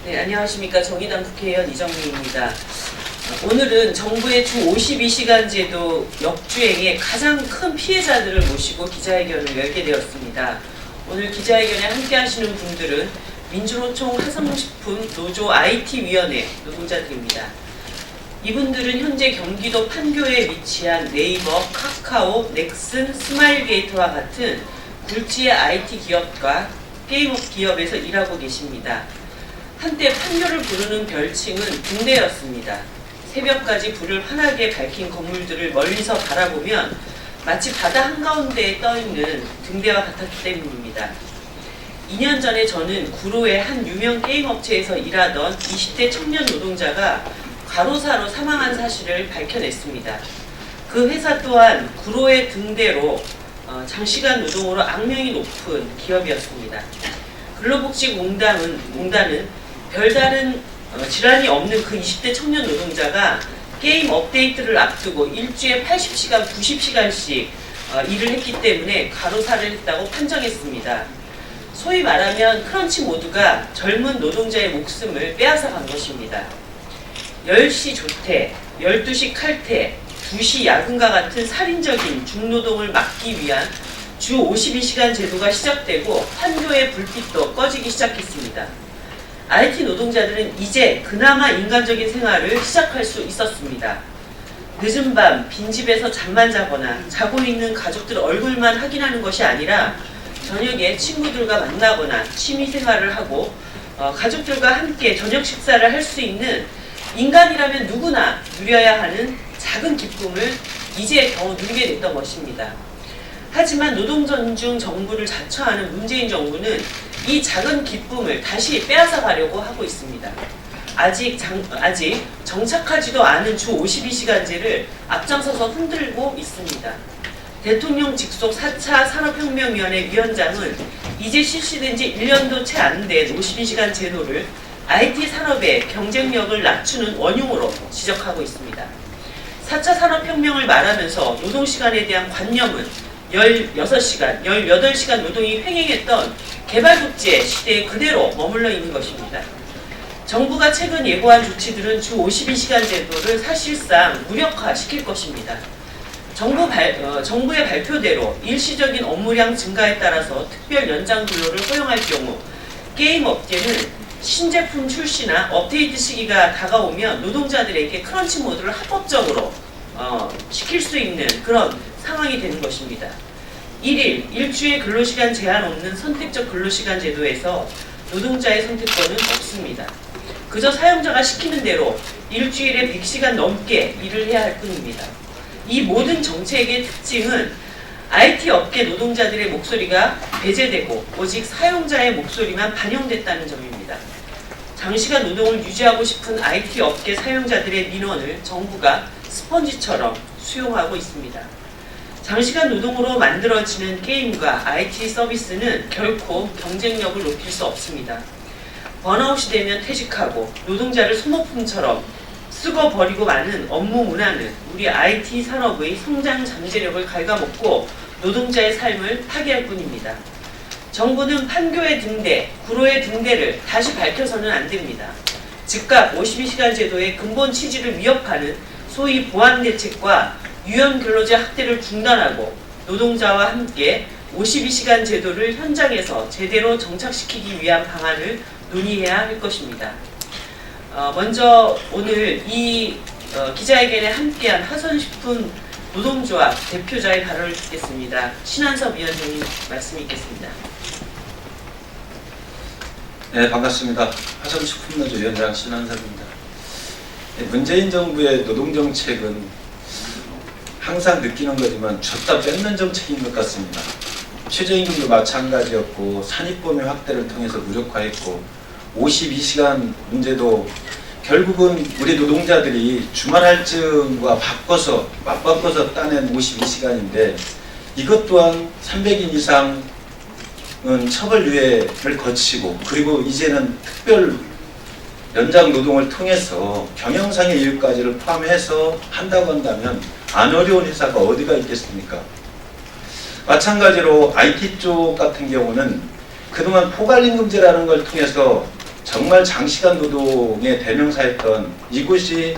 네, 안녕하십니까. 정의당 국회의원 이정미입니다. 오늘은 정부의 주 52시간 제도 역주행의 가장 큰 피해자들을 모시고 기자회견을 열게 되었습니다. 오늘 기자회견에 함께 하시는 분들은 민주노총 화성식품 노조 IT위원회 노동자들입니다. 이분들은 현재 경기도 판교에 위치한 네이버, 카카오, 넥슨, 스마일게이트와 같은 굴지의 IT 기업과 게임업 기업에서 일하고 계십니다. 한때 판교를 부르는 별칭은 등대였습니다. 새벽까지 불을 환하게 밝힌 건물들을 멀리서 바라보면 마치 바다 한가운데에 떠있는 등대와 같았기 때문입니다. 2년 전에 저는 구로의 한 유명 게임 업체에서 일하던 20대 청년 노동자가 과로사로 사망한 사실을 밝혀냈습니다. 그 회사 또한 구로의 등대로 장시간 노동으로 악명이 높은 기업이었습니다. 근로복지공단은 별다른 질환이 없는 그 20대 청년 노동자가 게임 업데이트를 앞두고 일주에 80시간, 90시간씩 일을 했기 때문에 과로사를 했다고 판정했습니다. 소위 말하면 크런치 모드가 젊은 노동자의 목숨을 빼앗아 간 것입니다. 10시 조퇴, 12시 칼퇴, 2시 야근과 같은 살인적인 중노동을 막기 위한 주 52시간 제도가 시작되고 판교의 불빛도 꺼지기 시작했습니다. IT 노동자들은 이제 그나마 인간적인 생활을 시작할 수 있었습니다. 늦은 밤 빈집에서 잠만 자거나 자고 있는 가족들 얼굴만 확인하는 것이 아니라 저녁에 친구들과 만나거나 취미생활을 하고 가족들과 함께 저녁 식사를 할 수 있는 인간이라면 누구나 누려야 하는 작은 기쁨을 이제 겨우 누리게 됐던 것입니다. 하지만 노동존중 정부를 자처하는 문재인 정부는 이 작은 기쁨을 다시 빼앗아 가려고 하고 있습니다. 아직 정착하지도 않은 주 52시간제를 앞장서서 흔들고 있습니다. 대통령 직속 4차 산업혁명위원회 위원장은 이제 실시된 지 1년도 채 안 된 52시간 제도를 IT 산업의 경쟁력을 낮추는 원흉으로 지적하고 있습니다. 4차 산업혁명을 말하면서 노동시간에 대한 관념은 16시간, 18시간 노동이 횡행했던 개발독재 시대에 그대로 머물러 있는 것입니다. 정부가 최근 예고한 조치들은 주 52시간 제도를 사실상 무력화시킬 것입니다. 정부의 발표대로 일시적인 업무량 증가에 따라서 특별 연장 근로를 허용할 경우 게임 업계는 신제품 출시나 업데이트 시기가 다가오면 노동자들에게 크런치 모드를 합법적으로 시킬 수 있는 그런 상황이 되는 것입니다. 1일, 일주일 근로시간 제한 없는 선택적 근로시간 제도에서 노동자의 선택권은 없습니다. 그저 사용자가 시키는 대로 일주일에 100시간 넘게 일을 해야 할 뿐입니다. 이 모든 정책의 특징은 IT 업계 노동자들의 목소리가 배제되고 오직 사용자의 목소리만 반영됐다는 점입니다. 장시간 노동을 유지하고 싶은 IT 업계 사용자들의 민원을 정부가 스펀지처럼 수용하고 있습니다. 장시간 노동으로 만들어지는 게임과 IT 서비스는 결코 경쟁력을 높일 수 없습니다. 번아웃이 되면 퇴직하고 노동자를 소모품처럼 쓰고 버리고 마는 업무 문화는 우리 IT 산업의 성장 잠재력을 갉아먹고 노동자의 삶을 파괴할 뿐입니다. 정부는 판교의 등대, 구로의 등대를 다시 밝혀서는 안 됩니다. 즉각 52시간 제도의 근본 취지를 위협하는 소위 보완 대책과 유연 근로제 학대를 중단하고 노동자와 함께 52시간 제도를 현장에서 제대로 정착시키기 위한 방안을 논의해야 할 것입니다. 먼저 오늘 이 기자회견에 함께한 화성식품 노동조합 대표자의 발언을 듣겠습니다. 신한섭 위원장님 말씀 있겠습니다. 네, 반갑습니다. 화성식품노조 위원장 신한섭입니다. 문재인 정부의 노동정책은 항상 느끼는 거지만 줬다 뺏는 정책인 것 같습니다. 최저임금도 마찬가지였고 산입범위 확대를 통해서 무력화했고 52시간 문제도 결국은 우리 노동자들이 주말 할증과 맞바꿔서 따낸 52시간인데 이것 또한 300인 이상은 처벌유예를 거치고 그리고 이제는 특별 연장 노동을 통해서 경영상의 이유까지를 포함해서 한다고 한다면 안 어려운 회사가 어디가 있겠습니까? 마찬가지로 IT 쪽 같은 경우는 그동안 포괄임금제라는 걸 통해서 정말 장시간 노동의 대명사였던 이곳이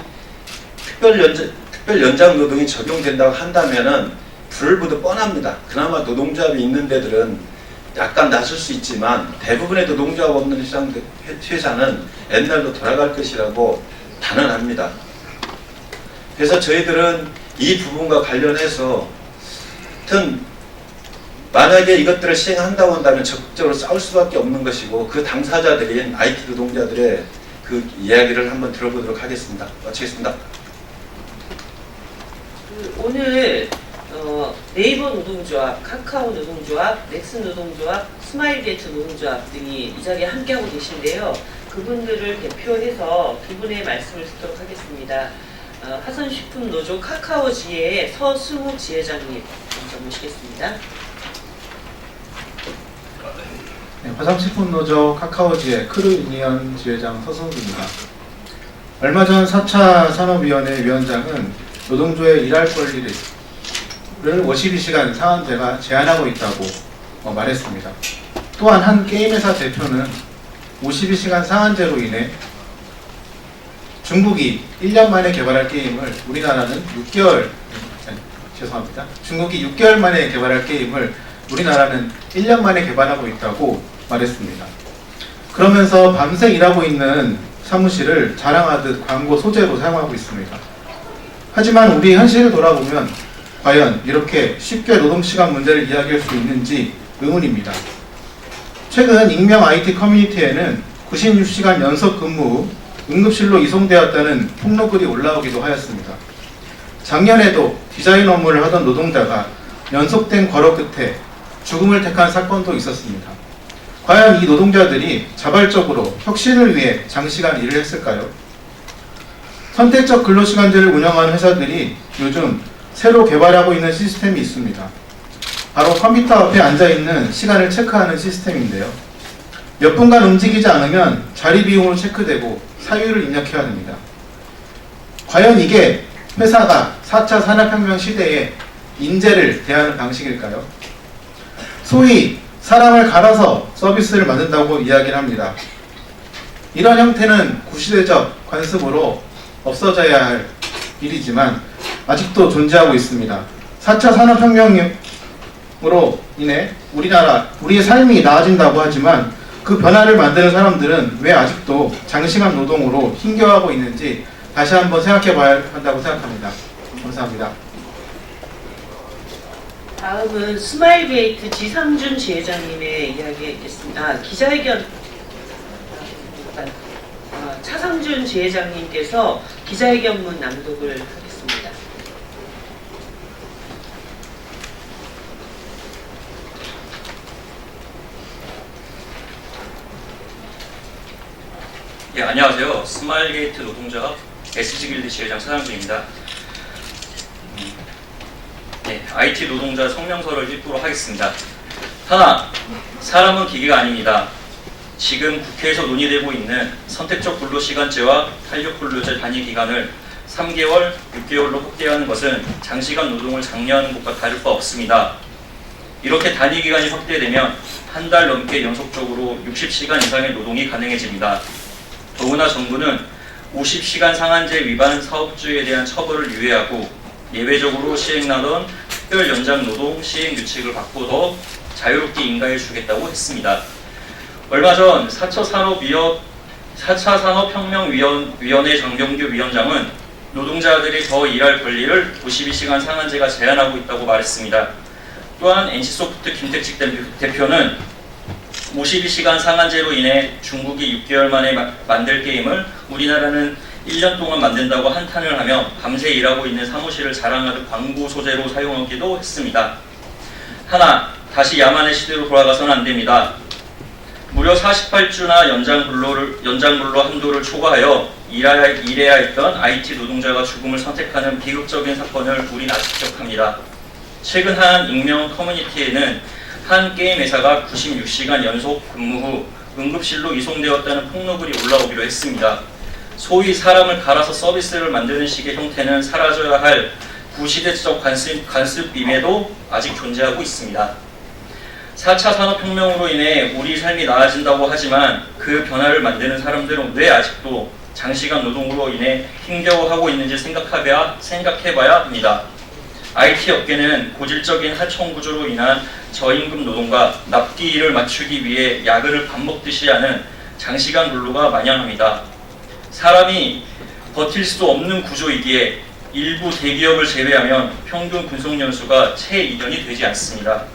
특별 연장 노동이 적용된다고 한다면은 불보듯 뻔합니다. 그나마 노동조합이 있는 데들은 약간 낮을 수 있지만 대부분의 노동조합 없는 회사는 옛날로 돌아갈 것이라고 단언합니다. 그래서 저희들은 이 부분과 관련해서 하여튼 만약에 이것들을 시행한다고 한다면 적극적으로 싸울 수밖에 없는 것이고 그 당사자들인 IT 노동자들의 그 이야기를 한번 들어보도록 하겠습니다. 마치겠습니다. 오늘 네이버 노동조합, 카카오 노동조합, 넥슨 노동조합, 스마일게이트 노동조합 등이 이 자리에 함께하고 계신데요. 그분들을 대표해서 두 분의 말씀을 듣도록 하겠습니다. 화성식품노조 카카오 지회의 서승욱 지회장님 먼저 모시겠습니다. 네, 화성식품노조 카카오지회 크루유니언 지회장 서승욱입니다. 얼마 전 4차 산업위원회 위원장은 노동조의 일할 권리를 52시간 상한제가 제한하고 있다고 말했습니다. 또한 한 게임회사 대표는 52시간 상한제로 인해 중국이 1년 만에 개발할 게임을 우리나라는 6개월 중국이 6개월 만에 개발할 게임을 우리나라는 1년 만에 개발하고 있다고 말했습니다. 그러면서 밤새 일하고 있는 사무실을 자랑하듯 광고 소재로 사용하고 있습니다. 하지만 우리 현실을 돌아보면 과연 이렇게 쉽게 노동시간 문제를 이야기할 수 있는지 의문입니다. 최근 익명 IT 커뮤니티에는 96시간 연속 근무 후 응급실로 이송되었다는 폭로글이 올라오기도 하였습니다. 작년에도 디자인 업무를 하던 노동자가 연속된 과로 끝에 죽음을 택한 사건도 있었습니다. 과연 이 노동자들이 자발적으로 혁신을 위해 장시간 일을 했을까요? 선택적 근로시간제를 운영하는 회사들이 요즘 새로 개발하고 있는 시스템이 있습니다. 바로 컴퓨터 앞에 앉아있는 시간을 체크하는 시스템인데요. 몇 분간 움직이지 않으면 자리 비용으로 체크되고 사유를 입력해야 됩니다. 과연 이게 회사가 4차 산업혁명 시대에 인재를 대하는 방식일까요? 소위 사람을 갈아서 서비스를 만든다고 이야기를 합니다. 이런 형태는 구시대적 관습으로 없어져야 할 일이지만 아직도 존재하고 있습니다. 4차 산업혁명으로 인해 우리의 삶이 나아진다고 하지만 그 변화를 만드는 사람들은 왜 아직도 장시간 노동으로 힘겨워하고 있는지 다시 한번 생각해 봐야 한다고 생각합니다. 감사합니다. 다음은 스마일게이트 지상준 지회장님의 이야기 있겠습니다. 기자회견 차상준 지회장님께서 기자회견문 낭독을 하겠습니다. 예, 안녕하세요. 스마일게이트 노동조합 SG길드 지회장 차상준입니다. IT 노동자 성명서를 읽도록 하겠습니다. 하나, 사람은 기계가 아닙니다. 지금 국회에서 논의되고 있는 선택적 근로시간제와 탄력근로제 단위기간을 3개월, 6개월로 확대하는 것은 장시간 노동을 장려하는 것과 다를 바 없습니다. 이렇게 단위기간이 확대되면 한 달 넘게 연속적으로 60시간 이상의 노동이 가능해집니다. 더구나 정부는 50시간 상한제 위반 사업주에 대한 처벌을 유예하고 예외적으로 시행하던 특별 연장 노동 시행 규칙을 바꿔 더 자유롭게 인가해 주겠다고 했습니다. 얼마 전 4차 산업혁명위원회 정경규 위원장은 노동자들이 더 일할 권리를 52시간 상한제가 제한하고 있다고 말했습니다. 또한 NC소프트 김택직 대표는 52시간 상한제로 인해 중국이 6개월 만에 만들 게임을 우리나라는 1년 동안 만든다고 한탄을 하며 밤새 일하고 있는 사무실을 자랑하듯 광고 소재로 사용하기도 했습니다. 하나, 다시 야만의 시대로 돌아가서는 안 됩니다. 무려 48주나 연장 근로 한도를 초과하여 일해야 했던 IT 노동자가 죽음을 선택하는 비극적인 사건을 우린 아직 기억합니다. 최근 한 익명 커뮤니티에는 한 게임 회사가 96시간 연속 근무 후 응급실로 이송되었다는 폭로글이 올라오기로 했습니다. 소위 사람을 갈아서 서비스를 만드는 식의 형태는 사라져야 할 구시대적 관습임에도 아직 존재하고 있습니다. 4차 산업혁명으로 인해 우리 삶이 나아진다고 하지만 그 변화를 만드는 사람들은 왜 아직도 장시간 노동으로 인해 힘겨워하고 있는지 생각해봐야 합니다. IT 업계는 고질적인 하청 구조로 인한 저임금 노동과 납기 일을 맞추기 위해 야근을 밥 먹듯이 하는 장시간 근로가 만연합니다. 사람이 버틸 수 없는 구조이기에 일부 대기업을 제외하면 평균 근속연수가 채 2년이 되지 않습니다.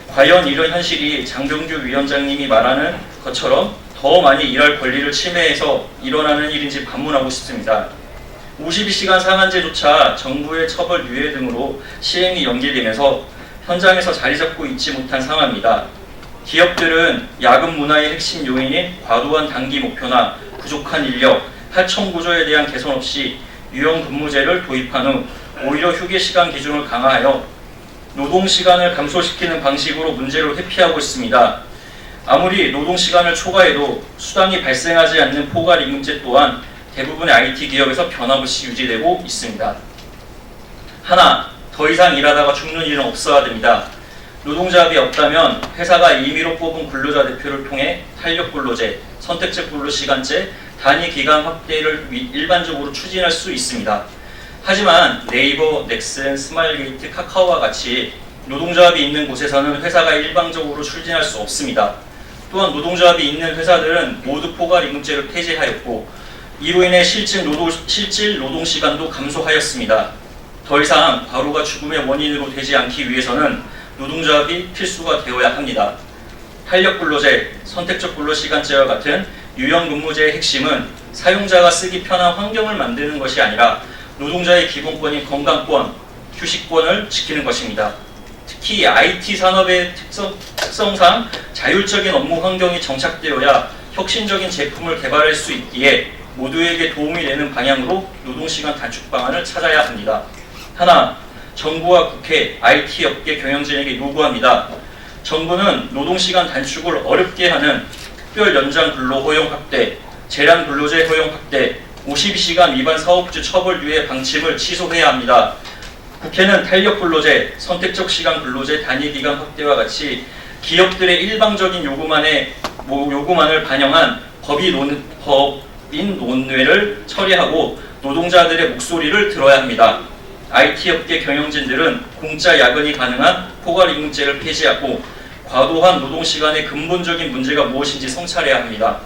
과연 이런 현실이 장병규 위원장님이 말하는 것처럼 더 많이 일할 권리를 침해해서 일어나는 일인지 반문하고 싶습니다. 52시간 상한제조차 정부의 처벌 유예 등으로 시행이 연기되면서 현장에서 자리 잡고 있지 못한 상황입니다. 기업들은 야근 문화의 핵심 요인인 과도한 단기 목표나 부족한 인력, 하청 구조에 대한 개선 없이 유형 근무제를 도입한 후 오히려 휴게 시간 기준을 강화하여 노동 시간을 감소시키는 방식으로 문제를 회피하고 있습니다. 아무리 노동 시간을 초과해도 수당이 발생하지 않는 포괄 임금제 또한 대부분의 IT 기업에서 변함없이 유지되고 있습니다. 하나, 더 이상 일하다가 죽는 일은 없어야 됩니다. 노동조합이 없다면 회사가 임의로 뽑은 근로자 대표를 통해 탄력 근로제, 선택적 근로시간제, 단위 기간 확대를 일반적으로 추진할 수 있습니다. 하지만 네이버, 넥슨, 스마일게이트, 카카오와 같이 노동조합이 있는 곳에서는 회사가 일방적으로 추진할 수 없습니다. 또한 노동조합이 있는 회사들은 모두 포괄임금제를 폐지하였고 이로 인해 실질 노동시간도 감소하였습니다. 더 이상 과로가 죽음의 원인으로 되지 않기 위해서는 노동조합이 필수가 되어야 합니다. 탄력근로제, 선택적 근로시간제와 같은 유형근무제의 핵심은 사용자가 쓰기 편한 환경을 만드는 것이 아니라 노동자의 기본권인 건강권, 휴식권을 지키는 것입니다. 특히 IT 산업의 특성상 자율적인 업무 환경이 정착되어야 혁신적인 제품을 개발할 수 있기에 모두에게 도움이 되는 방향으로 노동시간 단축 방안을 찾아야 합니다. 하나, 정부와 국회, IT 업계 경영진에게 요구합니다. 정부는 노동시간 단축을 어렵게 하는 특별 연장 근로 허용 확대, 재량 근로제 허용 확대, 52시간 위반 사업주 처벌 유예 방침을 취소해야 합니다. 국회는 탄력 근로제, 선택적 시간 근로제 단위 기간 확대와 같이 기업들의 일방적인 요구만을 반영한 법인 논외를 처리하고 노동자들의 목소리를 들어야 합니다. IT 업계 경영진들은 공짜 야근이 가능한 포괄임금제를 폐지하고 과도한 노동시간의 근본적인 문제가 무엇인지 성찰해야 합니다.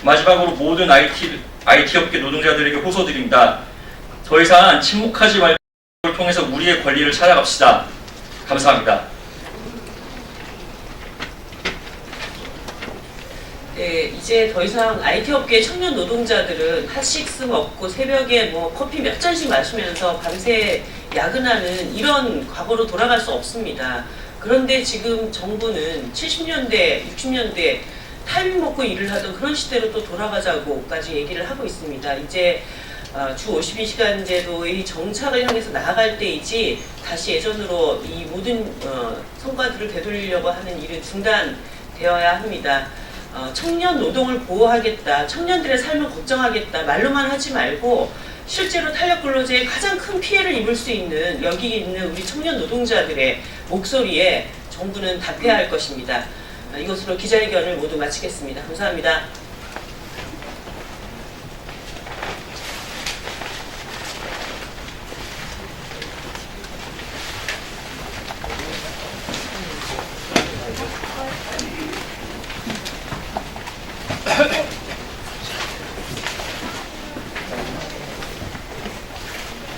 마지막으로 모든 IT 업계 노동자들에게 호소드립니다. 더 이상 침묵하지 말고 를 통해서 우리의 권리를 찾아갑시다. 감사합니다. 네, 이제 더 이상 IT 업계 청년 노동자들은 핫식스 먹고 새벽에 뭐 커피 몇 잔씩 마시면서 밤새 야근하는 이런 과거로 돌아갈 수 없습니다. 그런데 지금 정부는 70년대, 60년대 타이밍 먹고 일을 하던 그런 시대로 또 돌아가자고까지 얘기를 하고 있습니다. 이제 주 52시간 제도의 정착을 향해서 나아갈 때이지 다시 예전으로 이 모든 성과들을 되돌리려고 하는 일은 중단되어야 합니다. 청년 노동을 보호하겠다, 청년들의 삶을 걱정하겠다 말로만 하지 말고 실제로 탄력근로제에 가장 큰 피해를 입을 수 있는 여기 있는 우리 청년 노동자들의 목소리에 정부는 답해야 할 것입니다. 이것으로 기자회견을 모두 마치겠습니다. 감사합니다.